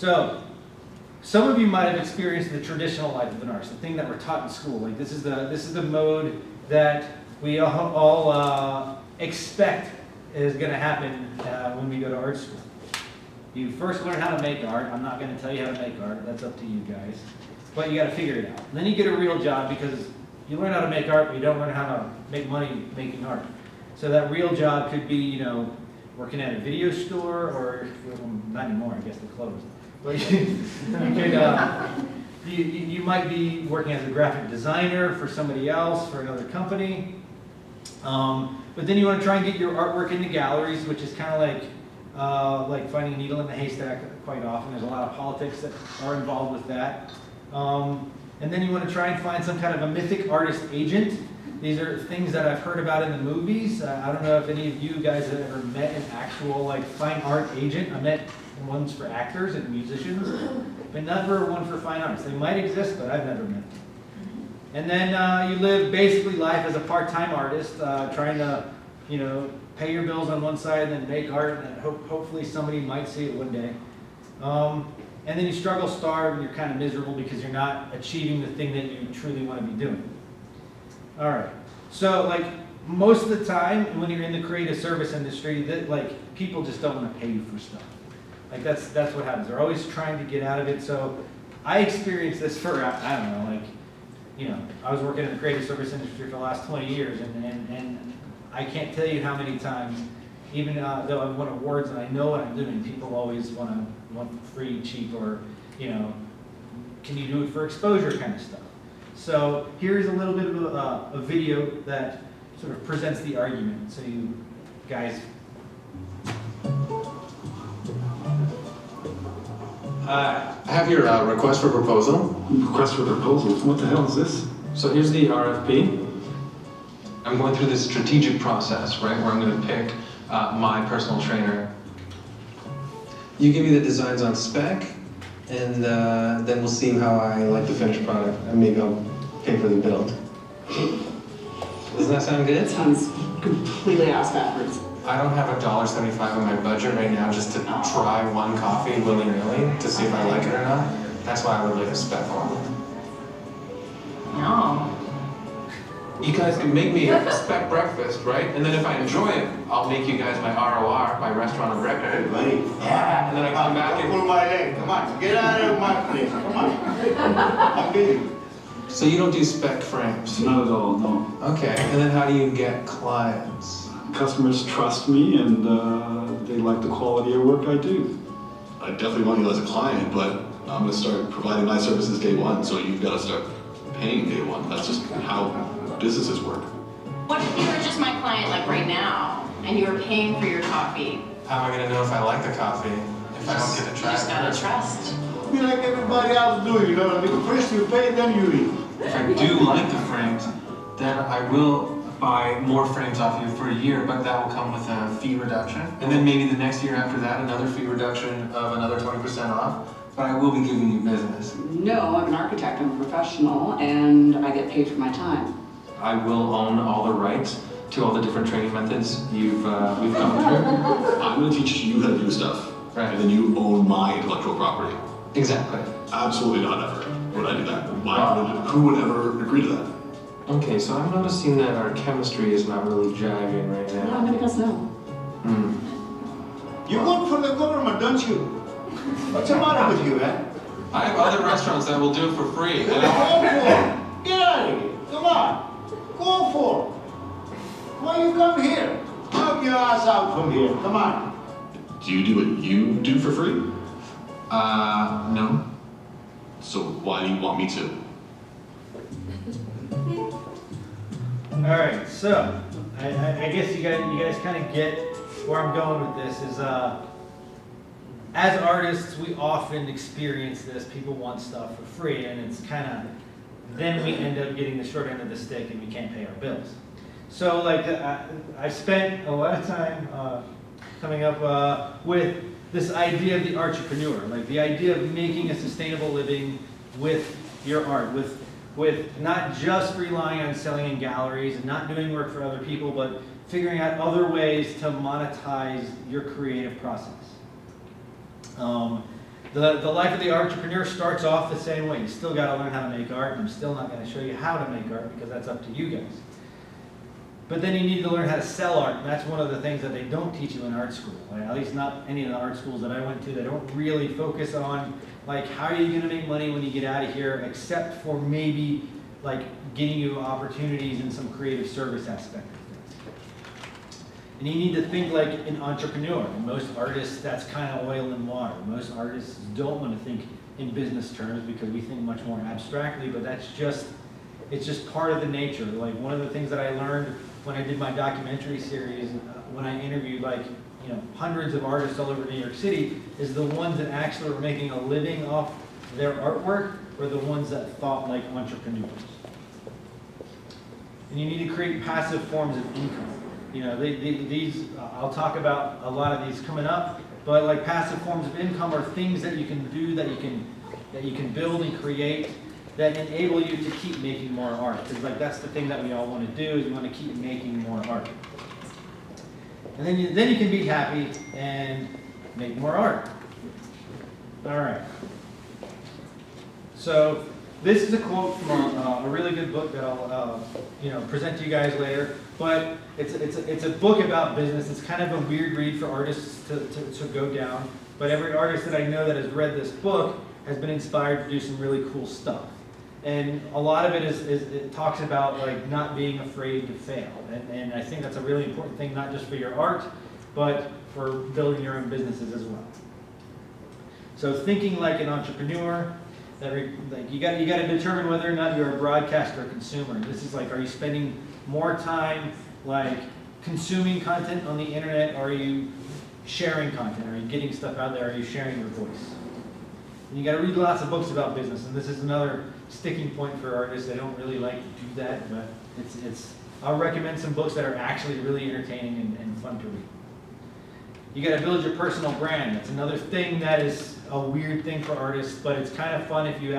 So, some of you might have experienced the traditional life of an artist, the thing that we're taught in school. Like this is the mode that we all expect is going to happen when we go to art school. You first learn how to make art. I'm not going to tell you how to make art. That's up to you guys. But you got to figure it out. And then you get a real job because you learn how to make art, but you don't learn how to make money making art. So that real job could be, you know, working at a video store, or well, not anymore. I guess they're closed. But you might be working as a graphic designer for somebody else, for another company. But then you want to try and get your artwork into galleries, which is kind of like finding a needle in the haystack quite often. There's a lot of politics that are involved with that. And then you want to try and find some kind of a mythic artist agent. These are things that I've heard about in the movies. I don't know if any of you guys have ever met an actual like fine art agent. I met ones for actors and musicians, but never one for fine arts. They might exist, but I've never met them. And then you live basically life as a part-time artist, trying to, you know, pay your bills on one side and then make art, and hopefully somebody might see it one day. And then you struggle, starve, and you're kind of miserable because you're not achieving the thing that you truly want to be doing. All right. So, like, most of the time when you're in the creative service industry, that like people just don't want to pay you for stuff. Like that's what happens. They're always trying to get out of it. So I experienced this for, I don't know, like, you know, I was working in the creative service industry for the last 20 years, and I can't tell you how many times, even though I've won awards and I know what I'm doing, people always want free, cheap, or, you know, can you do it for exposure kind of stuff. So here's a little bit of a video that sort of presents the argument. So you guys. I have your request for proposal. Request for proposal? What the hell is this? So here's the RFP. I'm going through this strategic process, right, where I'm going to pick my personal trainer. You give me the designs on spec, and then we'll see how I like the finished product, and maybe I'll pay for the build. Doesn't that sound good? It sounds completely ass backwards. I don't have $1.75 in my budget right now just to try one coffee willy-nilly to see if I like it or not. That's why I would like a spec one. No. You guys can make me a spec breakfast, right? And then if I enjoy it, I'll make you guys my ROR, my restaurant of record. Hey, buddy. Yeah, and then I come back and... Pull my leg. Come on, get out of my place. Come on. I'm kidding. So you don't do spec frames? Not at all, no. Okay, and then how do you get clients? Customers trust me, and they like the quality of work I do. I definitely want you as a client, but I'm going to start providing my services day one, so you've got to start paying day one. That's just how businesses work. What if you were just my client like right now, and you were paying for your coffee? How am I going to know if I like the coffee if I don't get to You try just it gotta first? trust. Be like everybody else do, you know what I mean? First you pay, then you eat. If I do like the frames, then I will buy more frames off you for a year, but that will come with a fee reduction. And then maybe the next year after that, another fee reduction of another 20% off. But I will be giving you business. No, I'm an architect, I'm a professional, and I get paid for my time. I will own all the rights to all the different training methods we've gone through. I'm going to teach you how to do stuff, Right. and then you own my intellectual property. Exactly. Absolutely not ever would I do that. Who would ever agree to that? Okay, so I'm noticing that our chemistry is not really jiving right No, I'm now. gonna guess no. You work for the government, don't you? What's the matter with you, man? I have other restaurants that will do it for free. Go for it. Get out of here. Come on. Go for it. Why you come here? Knock your ass out from here. Come on. Do you do what you do for free? No. So why do you want me to? All right, so I guess you guys kind of get where I'm going with this. Is as artists, we often experience this. People want stuff for free, and it's kind of then we end up getting the short end of the stick, and we can't pay our bills. So, like, I spent a lot of time coming up with this idea of the artrepreneur, like the idea of making a sustainable living with your art, with not just relying on selling in galleries and not doing work for other people, but figuring out other ways to monetize your creative process. The life of the entrepreneur starts off the same way. You still got to learn how to make art, and I'm still not going to show you how to make art because that's up to you guys. But then you need to learn how to sell art, and that's one of the things that they don't teach you in art school. Right? At least not any of the art schools that I went to. They don't really focus on like how are you going to make money when you get out of here, except for maybe like getting you opportunities in some creative service aspect of things. And you need to think like an entrepreneur. And most artists, that's kind of oil and water. Most artists don't want to think in business terms because we think much more abstractly, but it's just part of the nature. Like one of the things that I learned when I did my documentary series, when I interviewed like, hundreds of artists all over New York City, is the ones that actually were making a living off their artwork were the ones that thought like entrepreneurs. And you need to create passive forms of income. These I'll talk about a lot of these coming up, but like passive forms of income are things that you can do, that you can build and create that enable you to keep making more art. Because like that's the thing that we all want to do, is we want to keep making more art. And then you can be happy and make more art. All right. So this is a quote from a really good book that I'll present to you guys later. But it's a book about business. It's kind of a weird read for artists to go down. But every artist that I know that has read this book has been inspired to do some really cool stuff. And a lot of it it talks about like not being afraid to fail. And I think that's a really important thing, not just for your art, but for building your own businesses as well. So thinking like an entrepreneur, you got to determine whether or not you're a broadcaster or consumer. This is like, are you spending more time like consuming content on the internet, or are you sharing content? Are you getting stuff out there? Are you sharing your voice? And you got to read lots of books about business, and this is another sticking point for artists. They don't really like to do that, but I'll recommend some books that are actually really entertaining and fun to read. You got to build your personal brand. That's another thing that is a weird thing for artists, but it's kind of fun if you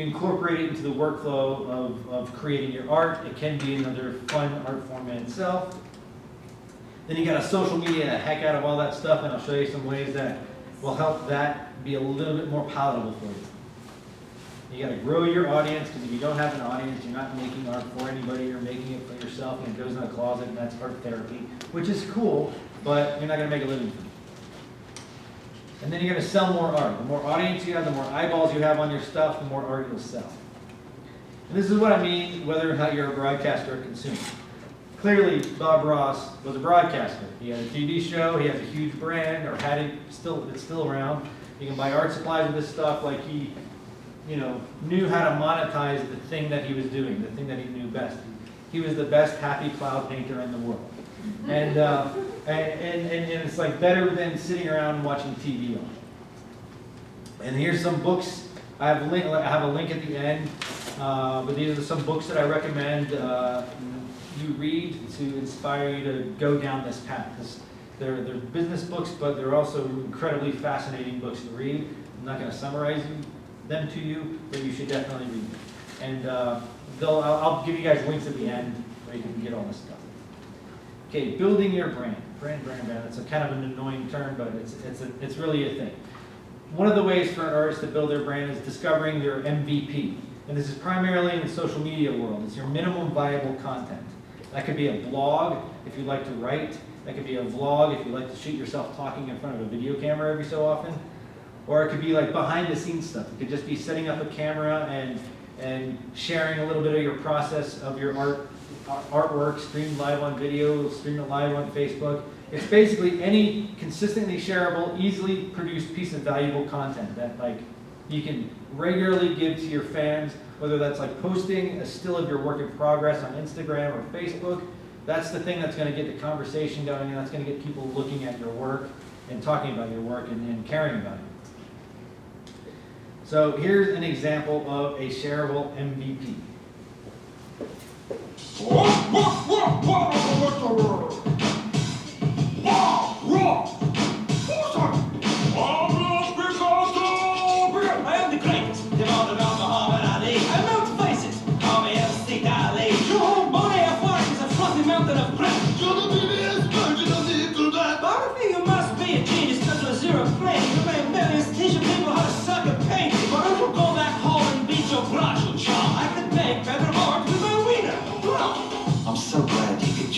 incorporate it into the workflow of creating your art. It can be another fun art form in itself. Then you got to social media the heck out of all that stuff, and I'll show you some ways that will help that be a little bit more palatable for you. You got to grow your audience, because if you don't have an audience, you're not making art for anybody, you're making it for yourself, and it goes in a closet, and that's art therapy, which is cool, but you're not going to make a living from it. And then you're going to sell more art. The more audience you have, the more eyeballs you have on your stuff, the more art you'll sell. And this is what I mean, whether or not you're a broadcaster or consumer. Clearly, Bob Ross was a broadcaster. He had a TV show, he has a huge brand, or had it, it's still around. You can buy art supplies with this stuff. Like he knew how to monetize the thing that he was doing, the thing that he knew best. He was the best happy cloud painter in the world. And it's like better than sitting around and watching TV on it. And here's some books. I have a link at the end, but these are some books that I recommend you read to inspire you to go down this path. They're business books, but they're also incredibly fascinating books to read. I'm not going to summarize them to you, but you should definitely read them. And I'll give you guys links at the end where you can get all this stuff. Okay, building your brand. Brand. It's a kind of an annoying term, but it's really a thing. One of the ways for an artist to build their brand is discovering their MVP. And this is primarily in the social media world. It's your minimum viable content. That could be a blog if you like to write. That could be a vlog if you like to shoot yourself talking in front of a video camera every so often. Or it could be like behind the scenes stuff. It could just be setting up a camera and sharing a little bit of your process of your artwork, streamed live on video, streamed live on Facebook. It's basically any consistently shareable, easily produced piece of valuable content that like you can regularly give to your fans, whether that's like posting a still of your work in progress on Instagram or Facebook. That's the thing that's going to get the conversation going, and that's going to get people looking at your work and talking about your work and caring about it. So here's an example of a shareable MVP. I am the greatest, demanded on Muhammad Ali. I melt faces, call me MC Ali. Your body of work is a fluffy mountain of crap. Barbie, you must be a genius, cause with zero plan, you made millions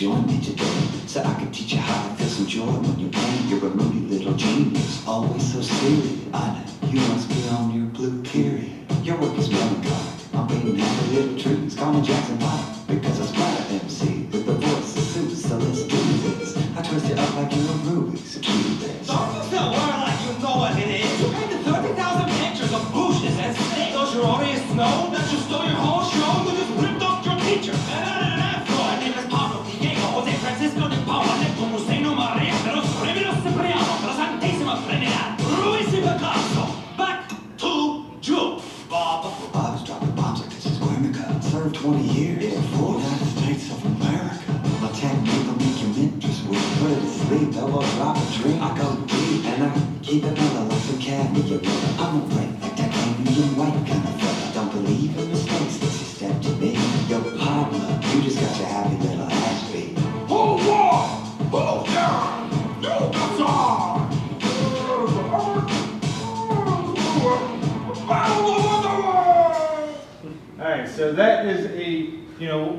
join me today so I can teach you how to feel some joy when you're playing. You're a moody little genius, always so serious. I know you must be on your blue period. Your work is melancholy. I'm painting happy little trees. Call me Jackson Pollock because I splatter MC with the voice that suits. So let's do this. I twist it up like you're a Rubik's cube. Don't you tell her like you know what it is. You painted 30,000 pictures of bushes and snakes. Don't you already know that you stole your whole show? You just ripped off your teacher. And I did an afro. My name is Pablo Diego Jose Francisco de Paula Nepomuceno Maria de los Premios Cipriano de la Santísima Trinidad Ruiz y Picasso. Back to you, Bob. I was dropping bombs like this is Guernica. Served 20 years. Yeah, for United States of America. My technique will make your mistress weak. Put her to sleep, elbow drop a drink. I go deep and I keep it mellow like some candy. I'm a break like that Canadian white kind of fella. Don't believe in mistakes, this is step to me. Yo, Pablo, you just got your happy little ass beat. Hold on! Hold down! No bazaar! All right, so that is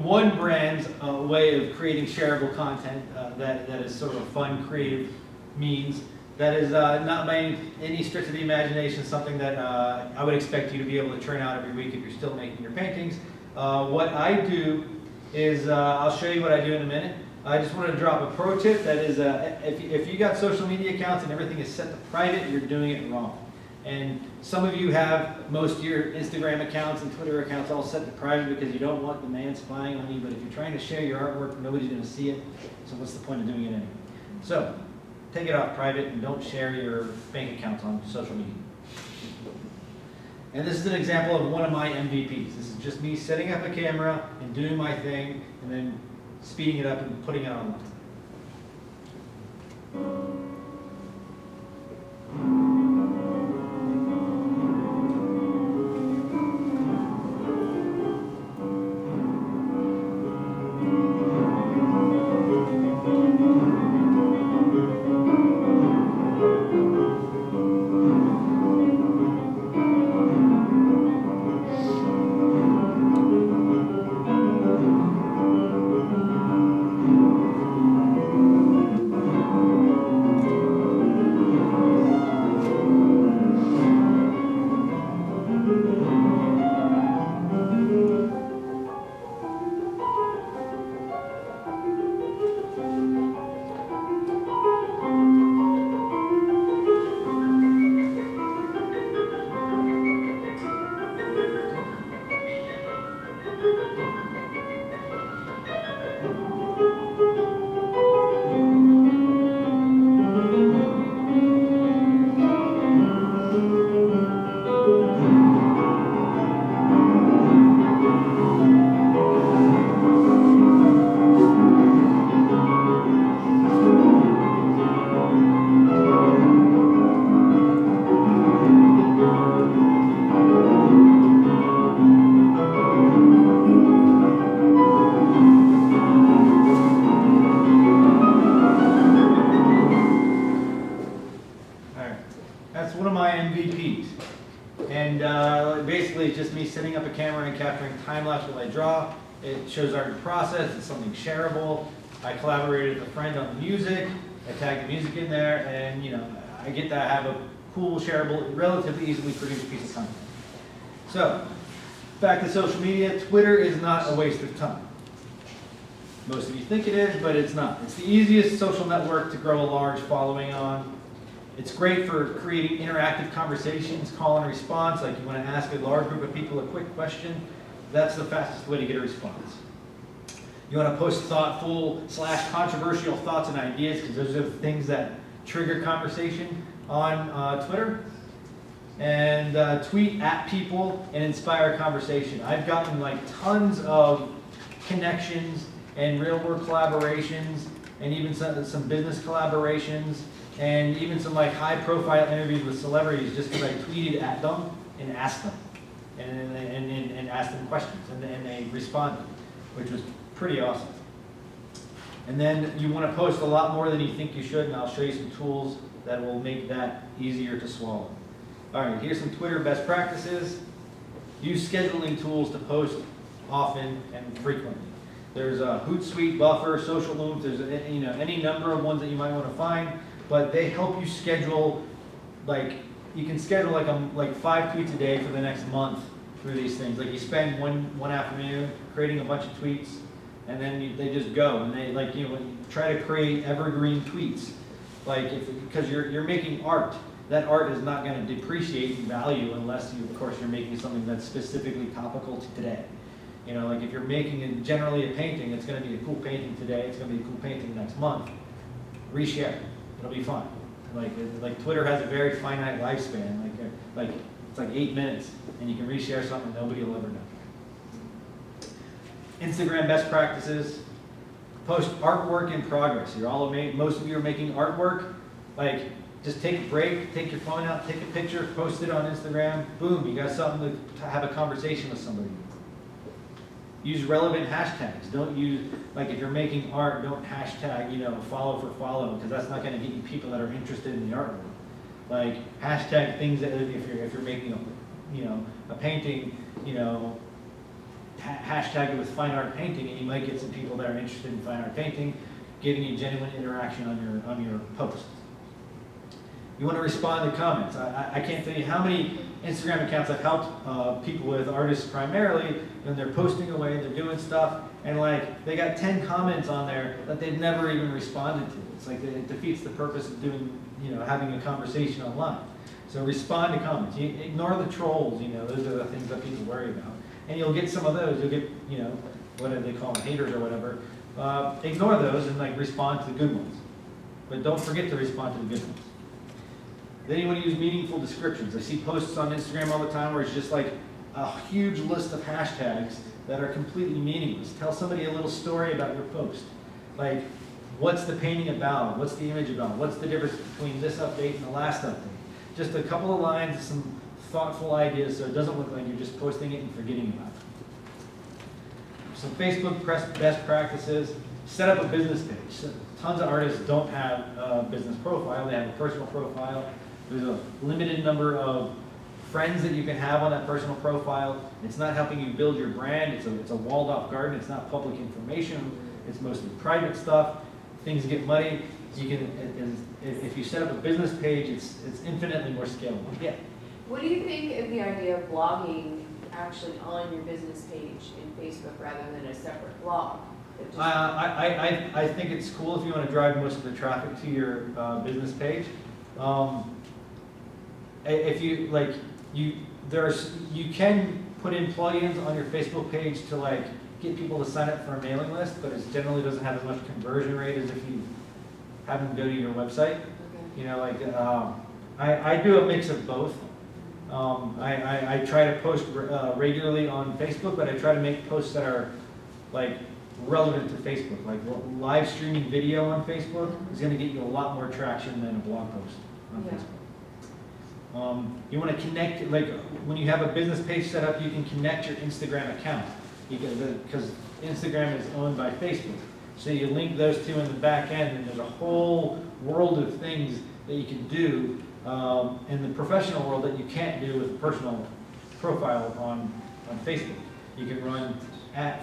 one brand's way of creating shareable content that is sort of a fun, creative means. That is not by any stretch of the imagination something that I would expect you to be able to churn out every week if you're still making your paintings. What I do is, I'll show you what I do in a minute. I just wanted to drop a pro tip. That is, if you got social media accounts and everything is set to private, you're doing it wrong. And some of you have most of your Instagram accounts and Twitter accounts all set to private because you don't want the man spying on you. But if you're trying to share your artwork, nobody's going to see it. So what's the point of doing it anyway? So take it off private and don't share your bank accounts on social media. And this is an example of one of my MVPs. This is just me setting up a camera and doing my thing and then speeding it up and putting it online. Basically, it's just me setting up a camera and capturing time-lapse while I draw. It shows our process, it's something shareable. I collaborated with a friend on the music, I tagged the music in there, and I get to have a cool, shareable, relatively easily produced piece of content. So, back to social media, Twitter is not a waste of time. Most of you think it is, but it's not. It's the easiest social network to grow a large following on. It's great for creating interactive conversations, call and response, like you want to ask a large group of people a quick question. That's the fastest way to get a response. You want to post thoughtful / controversial thoughts and ideas, because those are the things that trigger conversation on Twitter. And tweet at people and inspire conversation. I've gotten tons of connections and real world collaborations, and even some business collaborations, and even some high profile interviews with celebrities just because I tweeted at them and asked them, and asked them questions, and they responded, which was pretty awesome. And then you want to post a lot more than you think you should, and I'll show you some tools that will make that easier to swallow. All right, here's some Twitter best practices. Use scheduling tools to post often and frequently. There's a Hootsuite, Buffer, Social Loom. There's any number of ones that you might want to find, but they help you schedule. Like you can schedule like 5 tweets a day for the next month through these things. Like you spend one afternoon creating a bunch of tweets, and then they just go, and they try to create evergreen tweets. Like because you're making art. That art is not going to depreciate in value unless you, of course, you're making something that's specifically topical to today. Like if you're making generally a painting, it's going to be a cool painting today. It's going to be a cool painting next month. Reshare. It'll be fun. Like Twitter has a very finite lifespan. Like it's like 8 minutes, and you can reshare something nobody will ever know. Instagram best practices. Post artwork in progress. Most of you are making artwork. Like just take a break, take your phone out, take a picture, post it on Instagram. Boom, you got something to have a conversation with somebody. Use relevant hashtags. Don't use, like if you're making art, don't hashtag, follow for follow, because that's not going to get you people that are interested in the artwork. Like hashtag things that if you're making a painting, hashtag it with fine art painting, and you might get some people that are interested in fine art painting, giving you genuine interaction on your post. You want to respond to comments. I can't tell you how many Instagram accounts I've helped people with, artists primarily, and they're posting away, they're doing stuff, and like they got 10 comments on there that they've never even responded to. It's like it defeats the purpose of doing, having a conversation online. So respond to comments. You ignore the trolls. Those are the things that people worry about, and you'll get some of those. You'll get, what do they call them, haters or whatever. Ignore those and like respond to the good ones, but don't forget to respond to the good ones. Then you want to use meaningful descriptions. I see posts on Instagram all the time where it's just like a huge list of hashtags that are completely meaningless. Tell somebody a little story about your post. Like, what's the painting about? What's the image about? What's the difference between this update and the last update? Just a couple of lines, some thoughtful ideas so it doesn't look like you're just posting it and forgetting about it. Some Facebook best practices. Set up a business page. So tons of artists don't have a business profile. They have a personal profile. There's a limited number of friends that you can have on that personal profile. It's not helping you build your brand. It's a walled off garden. It's not public information. It's mostly private stuff. Things get muddy. You can, if you set up a business page, it's infinitely more scalable. Yeah. What do you think of the idea of blogging actually on your business page in Facebook rather than a separate blog? I think it's cool if you want to drive most of the traffic to your business page. If you like, you can put in plugins on your Facebook page to like get people to sign up for a mailing list, but it generally doesn't have as much conversion rate as if you have them go to your website. Okay. I do a mix of both. I try to post regularly on Facebook, but I try to make posts that are like relevant to Facebook. Like live streaming video on Facebook is going to get you a lot more traction than a blog post on Facebook. You want to connect, like when you have a business page set up, you can connect your Instagram account because Instagram is owned by Facebook. So you link those two in the back end, and there's a whole world of things that you can do in the professional world that you can't do with a personal profile on Facebook. You can run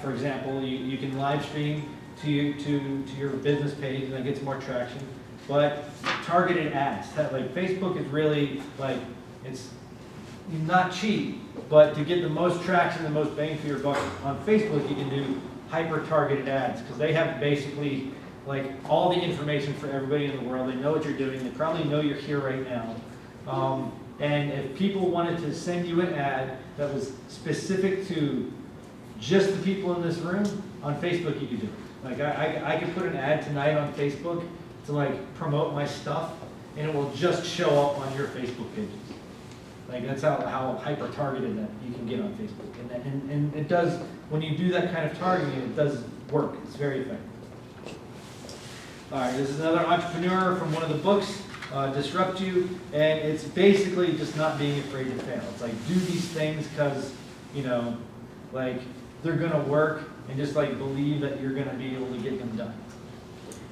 for example, you can live stream to your business page, and that gets more traction. But targeted ads, like Facebook is really like, it's not cheap, but to get the most traction, the most bang for your buck on Facebook, you can do hyper-targeted ads because they have basically like all the information for everybody in the world. They know what you're doing. They probably know you're here right now. And if people wanted to send you an ad that was specific to just the people in this room, on Facebook you could do it. Like I could put an ad tonight on Facebook to like promote my stuff, and it will just show up on your Facebook pages. Like that's how hyper targeted that you can get on Facebook, and it does, when you do that kind of targeting, it does work. It's very effective. All right, this is another entrepreneur from one of the books, Disrupt You, and it's basically just not being afraid to fail. It's like do these things because like they're gonna work, and just like believe that you're gonna be able to get them done.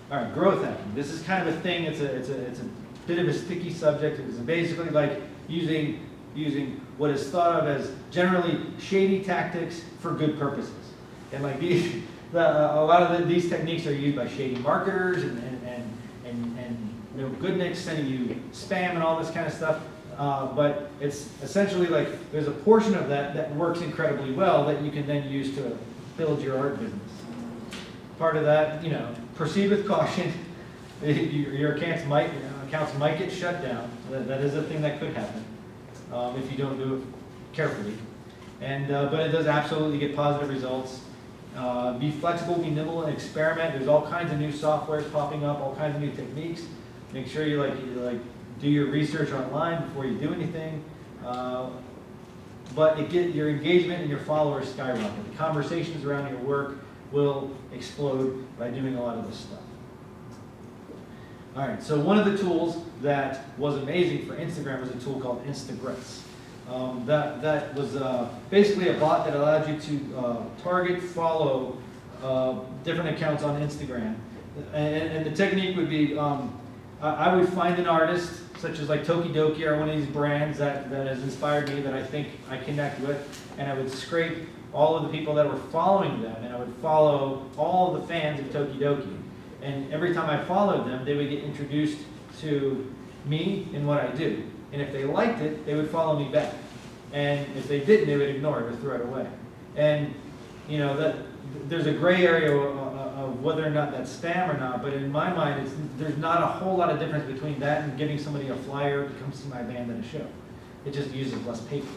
All right, growth hacking. This is kind of a thing. It's a bit of a sticky subject. It's basically like using what is thought of as generally shady tactics for good purposes. And like these A lot of these techniques are used by shady marketers and no good nicks sending you spam and all this kind of stuff. But it's essentially like there's a portion of that works incredibly well that you can then use to build your art business. Part of that, proceed with caution. Your accounts might get shut down. That is a thing that could happen if you don't do it carefully. But it does absolutely get positive results. Be flexible, be nimble, and experiment. There's all kinds of new softwares popping up, all kinds of new techniques. Make sure you do your research online before you do anything. But your engagement and your followers skyrocket. The conversations around your work will explode by doing a lot of this stuff. All right, so one of the tools that was amazing for Instagram was a tool called Instagress. That was basically a bot that allowed you to target, follow different accounts on Instagram. And the technique would be, I would find an artist, such as like Tokidoki or one of these brands that has inspired me, that I think I connect with, and I would scrape all of the people that were following them, and I would follow all the fans of Tokidoki. And every time I followed them, they would get introduced to me and what I do. And if they liked it, they would follow me back. And if they didn't, they would ignore it or throw it away. And there's a gray area of whether or not that's spam or not, but in my mind, there's not a whole lot of difference between that and giving somebody a flyer to come see my band at a show. It just uses less paper.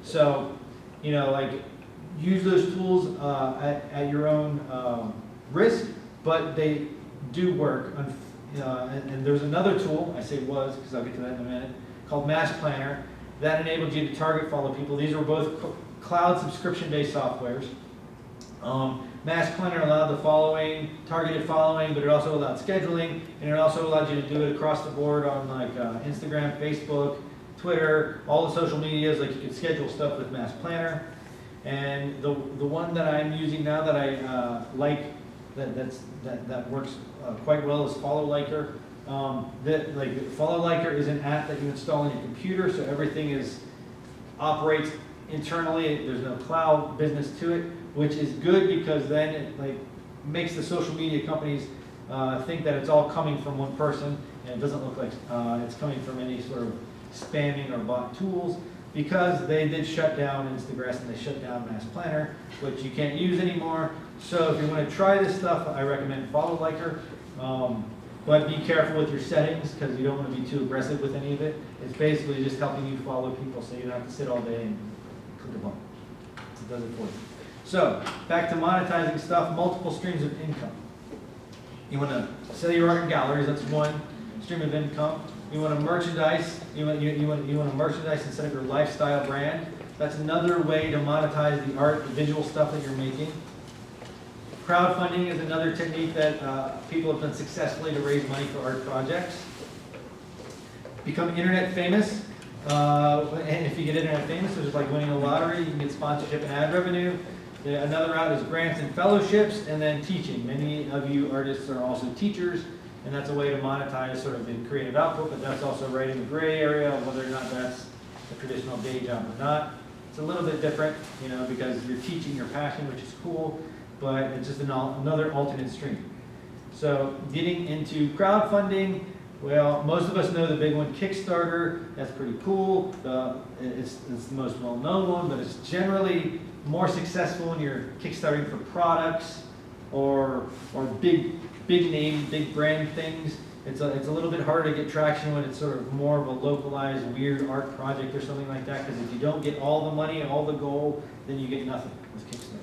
So, use those tools at your own risk, but they do work. And there's another tool, I say was, because I'll get to that in a minute, called Mass Planner, that enabled you to target follow people. These were both cloud subscription-based softwares. Mass Planner allowed the targeted following, but it also allowed scheduling, and it also allowed you to do it across the board on Instagram, Facebook, Twitter, all the social medias. Like you could schedule stuff with Mass Planner. And the one that I'm using now that I like, that works quite well, is Follow Liker. Follow Liker is an app that you install on your computer, so everything operates internally. There's no cloud business to it, which is good because then it makes the social media companies think that it's all coming from one person, and it doesn't look like it's coming from any sort of spamming or bot tools, because they did shut down Instagress and they shut down Mass Planner, which you can't use anymore. So if you want to try this stuff, I recommend Follow Liker. But be careful with your settings, because you don't want to be too aggressive with any of it. It's basically just helping you follow people so you don't have to sit all day and click a button. It does it for you. So, back to monetizing stuff, multiple streams of income. You want to sell your art in galleries, that's one stream of income. You want to merchandise, you want to merchandise instead of your lifestyle brand. That's another way to monetize the art, the visual stuff that you're making. Crowdfunding is another technique that people have done successfully to raise money for art projects. Become internet famous. And if you get internet famous, it's just like winning a lottery. You can get sponsorship and ad revenue. Another route is grants and fellowships, and then teaching. Many of you artists are also teachers, and that's a way to monetize sort of the creative output, but that's also right in the gray area of whether or not that's a traditional day job or not. It's a little bit different, because you're teaching your passion, which is cool, but it's just another alternate stream. So getting into crowdfunding, well, most of us know the big one, Kickstarter. That's pretty cool. It's the most well-known one, but it's generally more successful when you're kickstarting for products or big name, big brand things. It's a little bit harder to get traction when it's sort of more of a localized, weird art project or something like that, because if you don't get all the money, all the gold, then you get nothing with Kickstarter.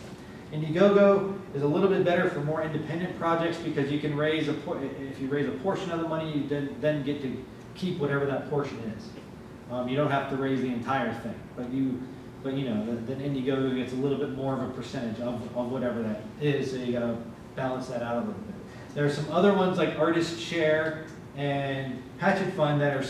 Indiegogo is a little bit better for more independent projects, because you can raise if you raise a portion of the money, you then get to keep whatever that portion is. You don't have to raise the entire thing, but then Indiegogo gets a little bit more of a percentage of whatever that is, so you got to balance that out a little bit. There are some other ones like Artist Share and Hatchet Fund that are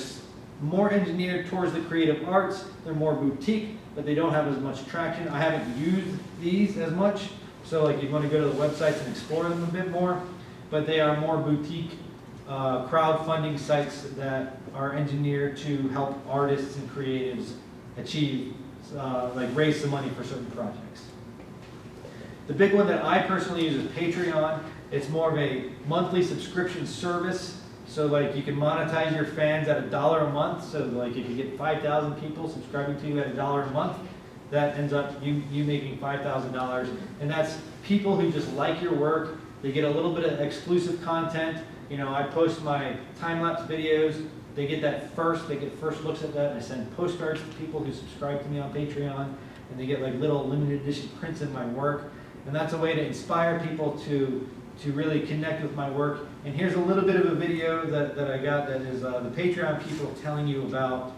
more engineered towards the creative arts. They're more boutique, but they don't have as much traction. I haven't used these as much, so you want to go to the websites and explore them a bit more, but they are more boutique crowdfunding sites that are engineered to help artists and creatives achieve, raise some money for certain projects. The big one that I personally use is Patreon. It's more of a monthly subscription service. So like you can monetize your fans at $1 a month. So like if you get 5,000 people subscribing to you at $1 a month, that ends up you making $5,000. And that's people who just like your work. They get a little bit of exclusive content. You know, I post my time-lapse videos. They get first looks at that. And I send postcards to people who subscribe to me on Patreon. And they get like little limited edition prints of my work. And that's a way to inspire people to really connect with my work. And here's a little bit of a video that I got that is the Patreon people telling you about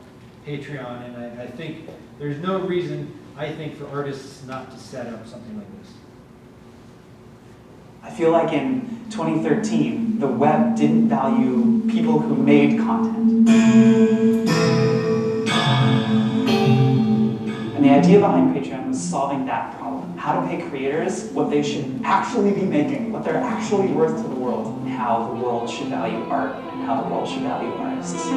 Patreon. And I think there's no reason, I think, for artists not to set up something like this. I feel like in 2013, the web didn't value people who made content. And the idea behind Patreon was solving that problem. How to pay creators what they should actually be making, what they're actually worth to the world, and how the world should value art, and how the world should value artists.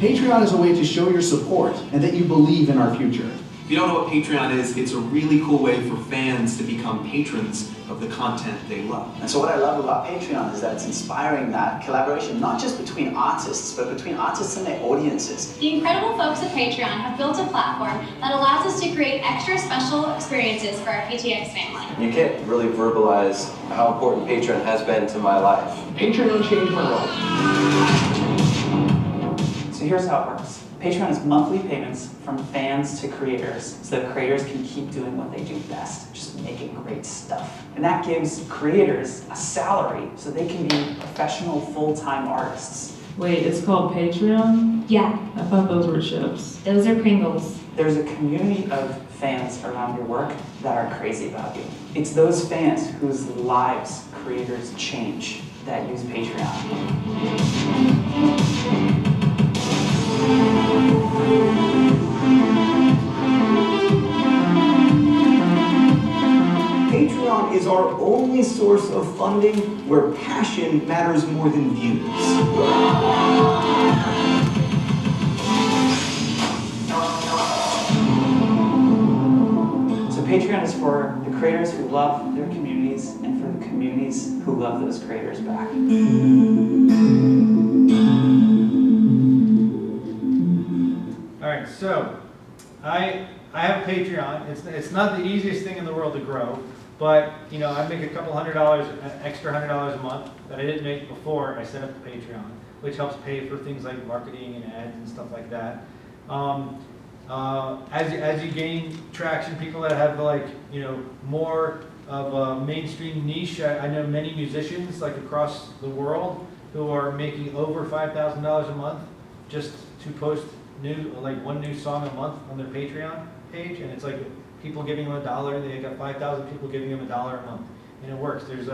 Patreon is a way to show your support and that you believe in our future. If you don't know what Patreon is, it's a really cool way for fans to become patrons of the content they love. And so what I love about Patreon is that it's inspiring that collaboration, not just between artists, but between artists and their audiences. The incredible folks at Patreon have built a platform that allows us to create extra special experiences for our PTX family. You can't really verbalize how important Patreon has been to my life. Patreon changed my life. So here's how it works. Patreon is monthly payments from fans to creators so that creators can keep doing what they do best, just making great stuff. And that gives creators a salary so they can be professional full-time artists. Wait, it's called Patreon? Yeah. I thought those were chips. Those are Pringles. There's a community of fans around your work that are crazy about you. It's those fans whose lives creators change that use Patreon. Patreon is our only source of funding where passion matters more than views. So Patreon is for the creators who love their communities and for the communities who love those creators back. All right, so I have a Patreon. It's not the easiest thing in the world to grow, but you know I make a couple extra $100 a month that I didn't make before I set up the Patreon, which helps pay for things like marketing and ads and stuff like that. As you gain traction, people that have more of a mainstream niche. I know many musicians across the world who are making over $5,000 a month just to post one new song a month on their Patreon page, and it's like people giving them $1. They got 5,000 people giving them $1 a month, and it works. There's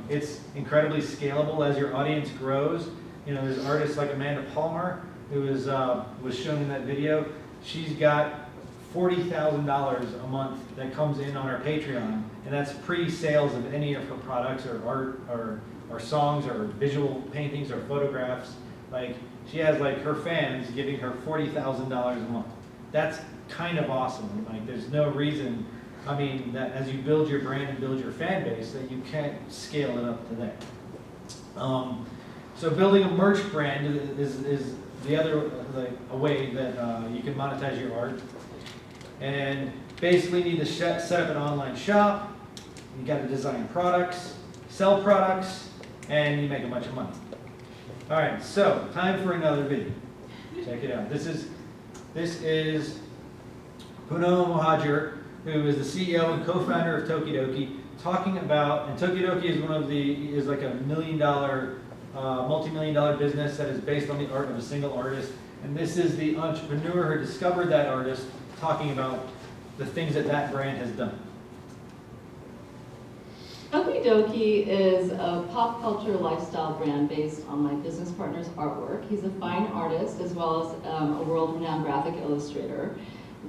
it's incredibly scalable as your audience grows. There's artists like Amanda Palmer who was shown in that video. She's got $40,000 a month that comes in on her Patreon, and that's pre-sales of any of her products or art or songs or visual paintings or photographs. She has her fans giving her $40,000 a month. That's kind of awesome. There's no reason, that as you build your brand and build your fan base, that you can't scale it up to that. So building a merch brand is the other a way that you can monetize your art. And basically you need to set up an online shop. You got to design products, sell products, and you make a bunch of money. All right, so time for another video. Check it out. This is Poonam Mohajir, who is the CEO and co-founder of Tokidoki, talking about, and Tokidoki is like a $1 million, multi-million-dollar business that is based on the art of a single artist. And this is the entrepreneur who discovered that artist talking about the things that brand has done. Tokidoki is a pop culture lifestyle brand based on my business partner's artwork. He's a fine artist as well as a world-renowned graphic illustrator.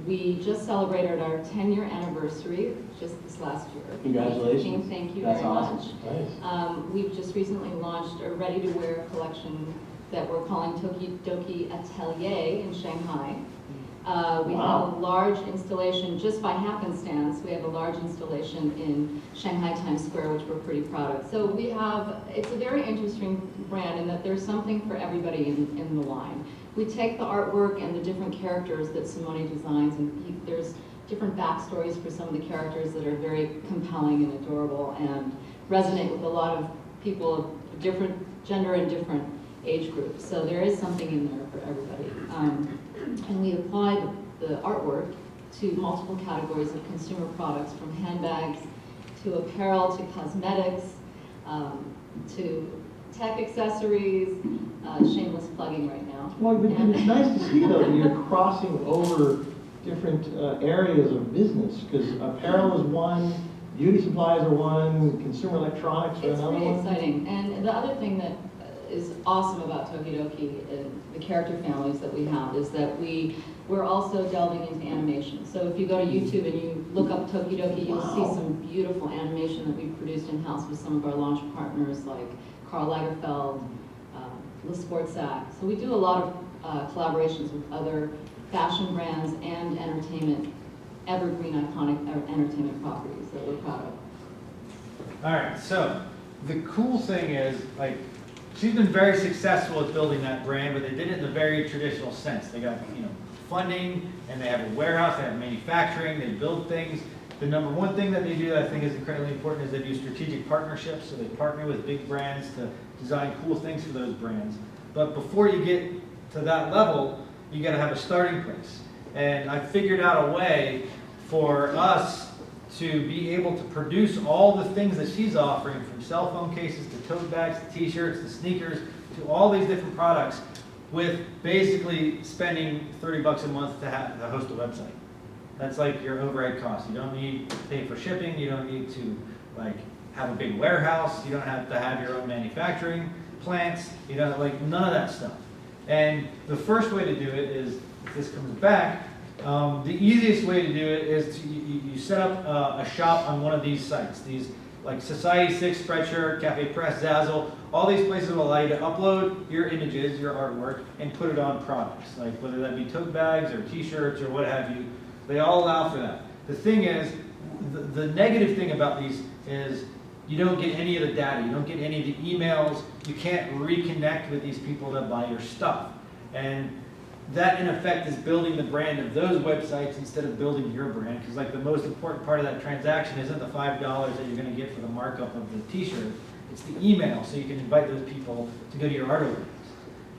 We just celebrated our 10-year anniversary just this last year. Congratulations. Thank you That's very awesome. much. Nice. We've just recently launched a ready-to-wear collection that we're calling Tokidoki Atelier in Shanghai. We have a large installation, just by happenstance, we have a large installation in Shanghai Times Square, which we're pretty proud of. So we have, it's a very interesting brand in that there's something for everybody in the line. We take the artwork and the different characters that Simone designs, and there's different backstories for some of the characters that are very compelling and adorable and resonate with a lot of people of different gender and different age groups. So there is something in there for everybody. And we apply the artwork to multiple categories of consumer products, from handbags to apparel to cosmetics to tech accessories. Shameless plugging right now. Well, it's nice to see though that you're crossing over different areas of business, because apparel is one, beauty supplies are one, consumer electronics are It's another pretty one. exciting. And the other thing that is awesome about Tokidoki and the character families that we have is that we're also delving into animation. So if you go to YouTube and you look up Tokidoki, you'll see some beautiful animation that we've produced in-house with some of our launch partners like Karl Lagerfeld, Le Sportsac. So we do a lot of collaborations with other fashion brands and entertainment, evergreen iconic entertainment properties that we're proud of. All right, so the cool thing is, like, she's been very successful at building that brand, but they did it in a very traditional sense. They got, funding, and they have a warehouse, they have manufacturing, they build things. The number one thing that they do that I think is incredibly important is they do strategic partnerships. So they partner with big brands to design cool things for those brands. But before you get to that level, you got to have a starting place. And I figured out a way for us to be able to produce all the things that she's offering, from cell phone cases to tote bags to t-shirts to sneakers to all these different products, with basically spending $30 a month to host a website. That's like your overhead cost. You don't need to pay for shipping. You don't need to have a big warehouse. You don't have to have your own manufacturing plants. You don't none of that stuff. And the first way to do it is, if this comes back, the easiest way to do it is you set up a shop on one of these sites. These like Society6, Spreadshirt, Cafe Press, Zazzle, all these places will allow you to upload your images, your artwork, and put it on products, like whether that be tote bags or t-shirts or what have you. They all allow for that. The thing is, the negative thing about these is you don't get any of the data. You don't get any of the emails. You can't reconnect with these people that buy your stuff. And that, in effect, is building the brand of those websites instead of building your brand. Because the most important part of that transaction isn't the $5 that you're going to get for the markup of the t-shirt. It's the email, so you can invite those people to go to your art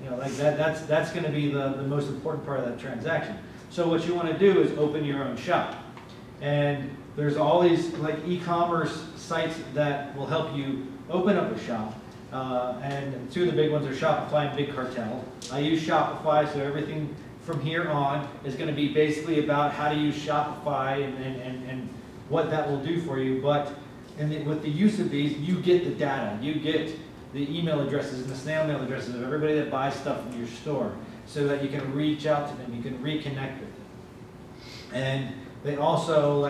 events. That's going to be the most important part of that transaction. So what you want to do is open your own shop. And there's all these e-commerce sites that will help you open up a shop. And two of the big ones are Shopify and Big Cartel. I use Shopify, so everything from here on is going to be basically about how to use Shopify and what that will do for you. But with the use of these, you get the data. You get the email addresses and the snail mail addresses of everybody that buys stuff in your store, so that you can reach out to them, you can reconnect with them. And they also,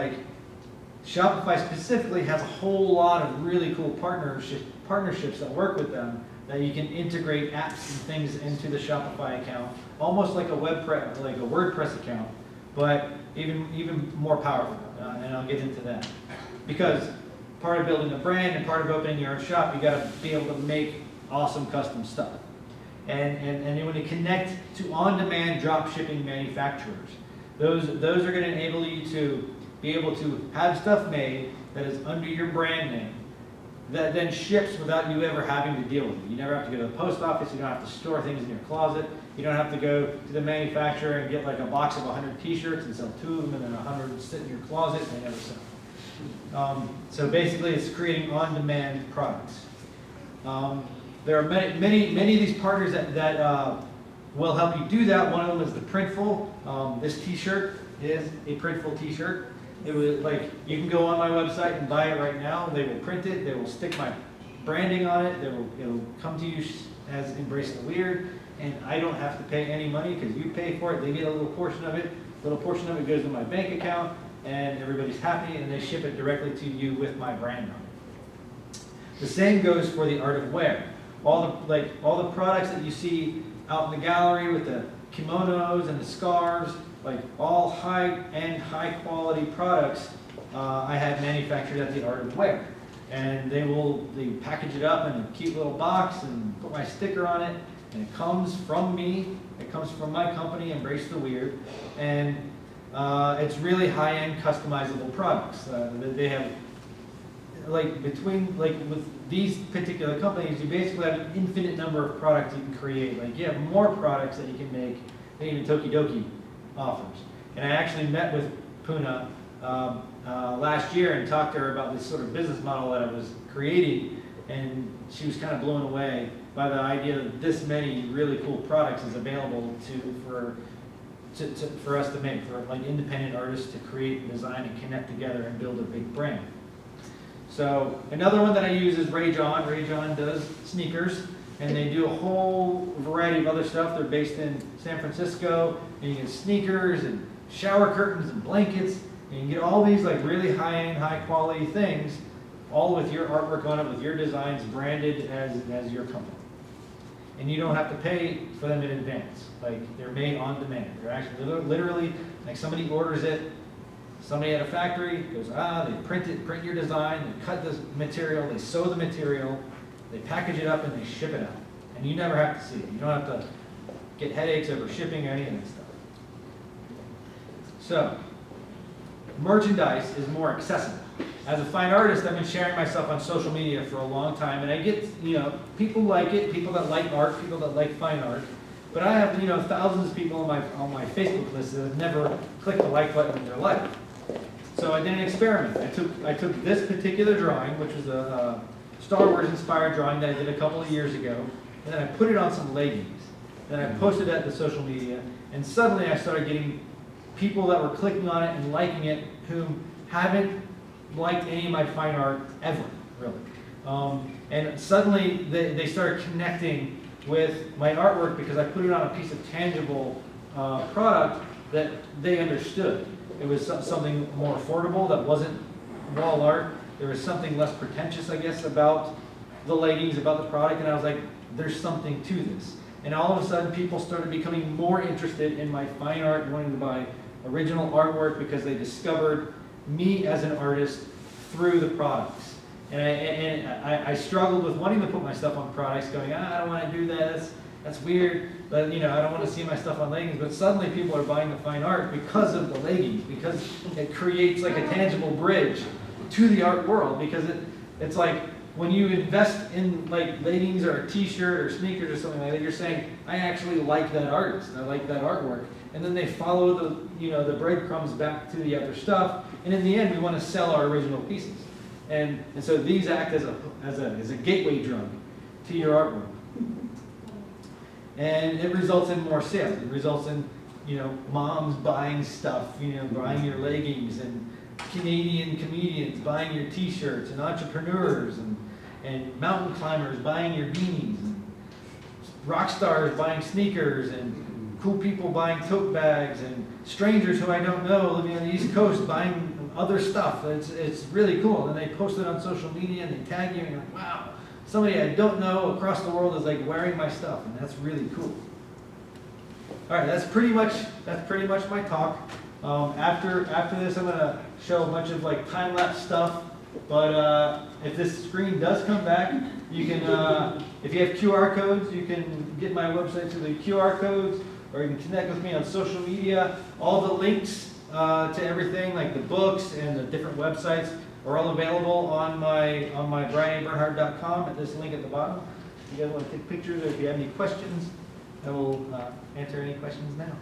Shopify specifically has a whole lot of really cool partnerships that work with them, that you can integrate apps and things into the Shopify account, almost like a WordPress account, but even more powerful. And I'll get into that. Because part of building a brand and part of opening your own shop, you got to be able to make awesome custom stuff. And when you connect to on-demand drop shipping manufacturers, those are going to enable you to be able to have stuff made that is under your brand name, that then ships without you ever having to deal with it. You never have to go to the post office. You don't have to store things in your closet. You don't have to go to the manufacturer and get a box of 100 t-shirts and sell 2 of them, and then 100 sit in your closet and they never sell. So basically, it's creating on-demand products. There are many of these partners that will help you do that. One of them is the Printful. This t-shirt is a Printful t-shirt. It was you can go on my website and buy it right now. They will print it. They will stick my branding on it. It'll come to you as Embrace the Weird, and I don't have to pay any money because you pay for it. They get a little portion of it. A little portion of it goes to my bank account, and everybody's happy, and they ship it directly to you with my brand on it. The same goes for the art of wear. All the products that you see out in the gallery with the kimonos and the scarves, like all high-end, high-quality products I had manufactured at the Art of Wear. And they package it up in a cute little box and put my sticker on it, and it comes from me, it comes from my company, Embrace the Weird, and it's really high-end customizable products. They have, with these particular companies, you basically have an infinite number of products you can create. Like, you have more products that you can make than even Tokidoki offers. And I actually met with Puna last year and talked to her about this sort of business model that I was creating, and she was kind of blown away by the idea that this many really cool products is available for us to make, for like independent artists to create and design and connect together and build a big brand. So another one that I use is Ray John. Ray John does sneakers, and they do a whole variety of other stuff. They're based in San Francisco, and you get sneakers and shower curtains and blankets, and you can get all these like really high-end, high-quality things, all with your artwork on it, with your designs branded as your company. And you don't have to pay for them in advance. Like, they're made on demand. They're actually literally, like, somebody orders it, somebody at a factory goes, they print your design, they cut the material, they sew the material, they package it up, and they ship it out. And you never have to see it. You don't have to get headaches over shipping or any of that stuff. So, merchandise is more accessible. As a fine artist, I've been sharing myself on social media for a long time, and I get, people like it, people that like art, people that like fine art. But I have, thousands of people on my Facebook list that have never clicked the like button in their life. So I did an experiment. I took this particular drawing, which was a Star Wars inspired drawing that I did a couple of years ago, and then I put it on some leggings. Then I posted that to social media, and suddenly I started getting people that were clicking on it and liking it who haven't liked any of my fine art ever, really. And suddenly they started connecting with my artwork because I put it on a piece of tangible product that they understood. It was something more affordable that wasn't wall art. There was something less pretentious, I guess, about the leggings, about the product, and I was like, there's something to this. And all of a sudden, people started becoming more interested in my fine art, wanting to buy original artwork because they discovered me as an artist through the products. And I struggled with wanting to put my stuff on products, going, I don't want to do this, that's weird, but I don't want to see my stuff on leggings. But suddenly people are buying the fine art because of the leggings, because it creates like a tangible bridge to the art world, because it's like when you invest in like leggings or a t-shirt or sneakers or something like that, you're saying, I actually like that artist, I like that artwork. And then they follow the breadcrumbs back to the other stuff, and in the end we want to sell our original pieces. And so these act as a gateway drug to your artwork. And it results in more sales. It results in, moms buying stuff, buying your leggings, and Canadian comedians buying your t-shirts, and entrepreneurs and mountain climbers buying your beanies, and rock stars buying sneakers, and cool people buying tote bags, and strangers who I don't know living on the East Coast buying other stuff. It's really cool. And they post it on social media and they tag you, and you're like, wow, somebody I don't know across the world is like wearing my stuff, and that's really cool. All right, that's pretty much my talk. After this, I'm gonna show a bunch of like time-lapse stuff. But if this screen does come back, you can, if you have QR codes, you can get my website through the QR codes, or you can connect with me on social media. All the links to everything, like the books and the different websites, are all available on my brianabernhardt.com at this link at the bottom. If you guys want to take pictures, or if you have any questions, I will answer any questions now.